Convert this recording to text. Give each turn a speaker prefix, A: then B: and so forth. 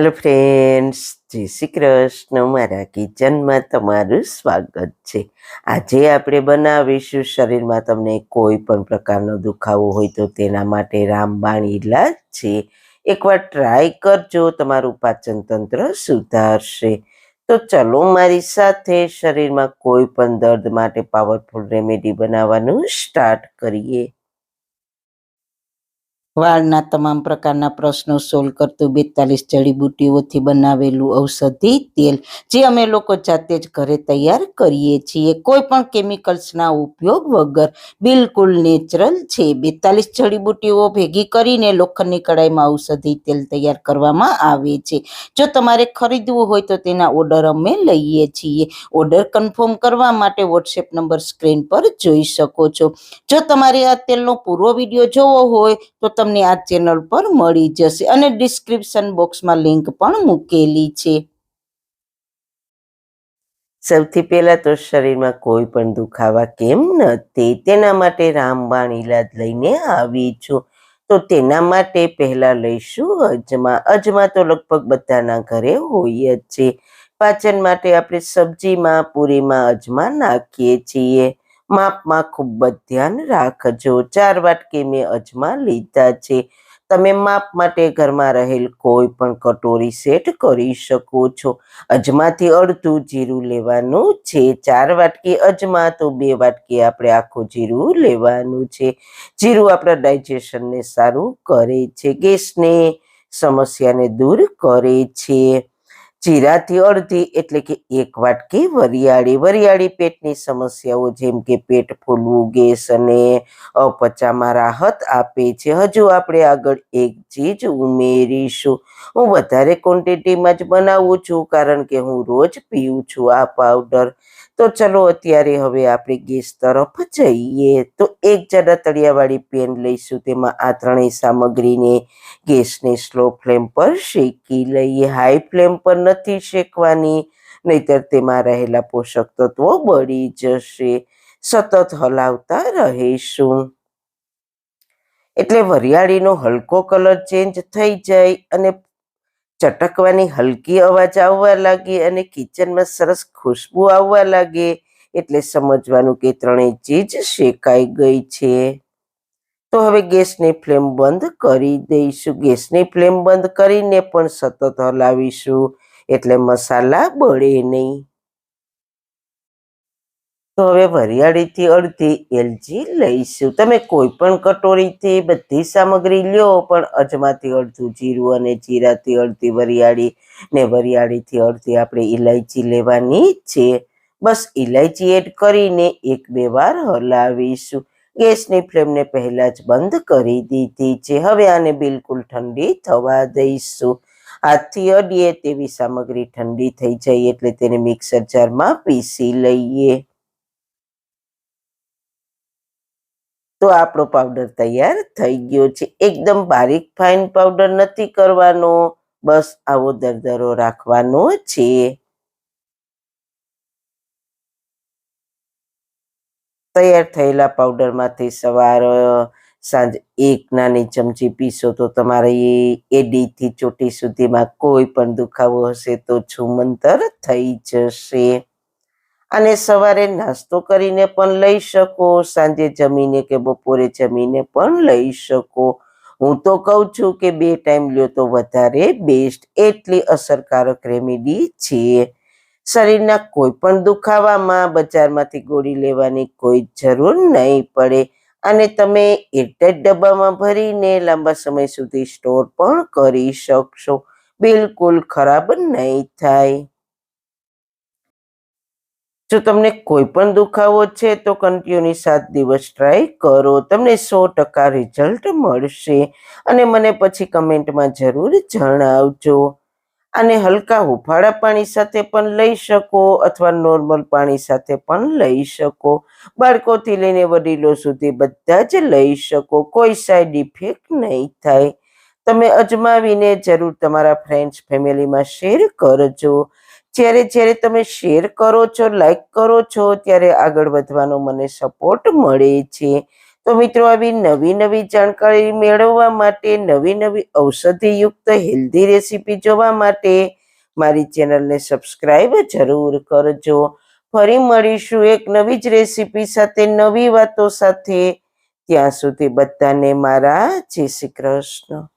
A: Hello friends, જય શ્રી કૃષ્ણ. મારા કિચનમાં તમારું સ્વાગત છે. આજે આપણે બનાવીશું, શરીરમાં તમને કોઈ પણ પ્રકારનો દુખાવો હોય તો તેના માટે રામબાણ ઈલાજ છે. એકવાર ટ્રાય કરજો, તમારું પાચન તંત્ર સુધારશે. તો ચલો મારી સાથે શરીરમાં કોઈ પણ દર્દ માટે પાવરફુલ રેમેડી બનાવવાનું સ્ટાર્ટ કરીએ.
B: વાળના તમામ પ્રકારના પ્રશ્નો સોલ્વ કરતું 42 જડીબુટ્ટીઓથી બનાવેલું ઔષધિ તેલ, જે અમે લોકો જાતે જ ઘરે તૈયાર કરીએ છીએ, કોઈ પણ કેમિકલ્સના ઉપયોગ વગર, બિલકુલ નેચરલ છે. 42 જડીબુટ્ટીઓ ભેગી કરીને લોખંડની કડાઈમાં ઔષધિ તેલ તૈયાર કરવામાં આવે છે. જો તમારે ખરીદવું હોય તો તેના ઓર્ડર અમે લઈએ છીએ. ઓર્ડર કન્ફર્મ કરવા માટે વોટ્સએપ નંબર સ્ક્રીન પર જોઈ શકો છો. જો તમારે આ તેલનો પૂરો વિડીયો જોવો હોય તો તમને આ ચેનલ પર મળી જશે અને ડિસ્ક્રિપ્શન બોક્સમાં લિંક પણ મૂકેલી છે.
A: સૌથી પહેલા તો શરીરમાં કોઈ પણ દુખાવા કેમ નથી, તેના માટે રામબાણ ઈલાજ લઈને આવી છું. તો તેના માટે પહેલા લઈશું અજમા. અજમા તો લગભગ બધાના ઘરે હોય જ છે. પાચન માટે આપણે સબ્જીમાં, પૂરીમાં અજમા નાખીએ છીએ. માપમાં ખૂબ જ ધ્યાન રાખજો. 4 વાટકી મેં અજમા લીધા છે. તમે માપ માટે ઘરમાં રહેલ કોઈ પણ કટોરી સેટ કરી શકો છો. અજમાથી અડધું જીરું લેવાનું છે. 4 વાટકી અજમા તો 2 વાટકી આપણે આખું જીરું લેવાનું છે. જીરું આપણા ડાયજેશનને સારું કરે છે, ગેસને સમસ્યાને દૂર કરે છે. જીરાથી અડધી એટલે કે 1 વાટકી વરિયાળી. વરિયાળી પેટની સમસ્યાઓ જેમ કે પેટ ફૂલવું, ગેસ અને અપચામાં રાહત આપે છે. હજુ આપણે આગળ એક ચીજ ઉમેરીશું. હું વધારે ક્વોન્ટિટીમાં જ બનાવું છું કારણ કે હું રોજ પીઉં છું આ પાવડર. તો ચલો અત્યારે હવે આપણે ગેસ તરફ જઈએ. તો એક જાડા તળિયાવાળી પેન લઈશું. તેમાં આ ત્રણેય સામગ્રીને ગેસને સ્લો ફ્લેમ પર શેકી લઈએ. હાઈ ફ્લેમ પર નથી શેકવાની, નહીતર તેમાં રહેલા પોષક તત્વો બળી જશે. સતત હલાવતા રહીશું એટલે વરિયાળીનો હલકો કલર ચેન્જ થઈ જાય અને ચટકવાની હલકી અવાજ આવવા લાગે અને કિચનમાં સરસ ખુશ્બુ આવવા લાગે એટલે સમજવાનું કે ત્રણેય ચીજ શેકાઈ ગઈ છે. તો હવે ગેસની ફ્લેમ બંધ કરી દઈશું. ગેસની ફ્લેમ બંધ કરીને પણ સતત હલાવીશું એટલે મસાલા બળે નહીં. તો હવે વરિયાળીથી અડધી એલચી લઈશું. તમે કોઈ પણ કટોરીથી બધી સામગ્રી લ્યો, પણ અજમાથી અડધું જીરું અને જીરાથી અડધી વરિયાળી ને વરિયાળીથી અડધી આપણે ઇલાયચી લેવાની છે. બસ ઇલાયચી એડ કરીને 1-2 વાર હલાવીશું. ગેસની ફ્લેમને પહેલા જ બંધ કરી દીધી છે. હવે આને બિલકુલ ઠંડી થવા દઈશું. હાથથી અડીએ તેવી સામગ્રી ઠંડી થઈ જાય એટલે તેને મિક્સર જારમાં પીસી લઈએ. તો આપણો પાવડર તૈયાર થઈ ગયો છે. એકદમ બારીક ફાઇન પાવડર નથી કરવાનો, બસ આવો દરદરો રાખવાનો છે. તૈયાર થયેલા પાવડરમાંથી સવાર સાંજ 1 નાની ચમચી પીશો તો તમારી એડીથી ચોટી સુધીમાં કોઈ પણ દુખાવો હશે તો છૂમંતર થઈ જશે. અને સવારે નાસ્તો કરીને પણ લઈ શકો, સાંજે જમીને કે બપોરે જમીને પણ લઈ શકો. હું તો કહું છું કે 2 ટાઈમ લ્યો તો વધારે બેસ્ટ. એટલી અસરકારક રેમેડી છે. શરીરના કોઈ પણ દુખાવામાં બજારમાંથી ગોળી લેવાની કોઈ જરૂર નહીં પડે. અને તમે એરટાઈટ ડબ્બામાં ભરીને લાંબા સમય સુધી સ્ટોર પણ કરી શકશો. બિલકુલ ખરાબ નહીં થાય. જો તમને કોઈ પણ દુખાવો છે તો કન્ટિન્યુ 7 દિવસ ટ્રાય કરો. તમને 100% રિઝલ્ટ મળશે અને મને પછી કમેન્ટમાં જરૂર જણાવજો. આને હલકા હુંફાળા પાણી સાથે પણ લઈ શકો અથવા નોર્મલ પાણી સાથે પણ લઈ શકો. બાળકોથી લઈને વડીલો સુધી બધા જ લઈ શકો. કોઈ સાઈડ ઇફેક્ટ નહીં થાય. તમે અજમાવીને જરૂર તમારા ફ્રેન્ડ્સ ફેમિલીમાં શેર કરજો. જ્યારે તમે શેર કરો છો, લાઈક કરો છો, ત્યારે આગળ વધવાનો મને સપોર્ટ મળે છે. તો મિત્રો આવી નવી નવી જાણકારી મેળવવા માટે, નવી નવી ઔષધિયુક્ત હેલ્ધી રેસીપી જોવા માટે મારી ચેનલને સબસ્ક્રાઈબ જરૂર કરજો. ફરી મળીશું એક નવી જ રેસીપી સાથે, નવી વાતો સાથે. ત્યાં સુધી બધાને મારા જય શ્રી કૃષ્ણ.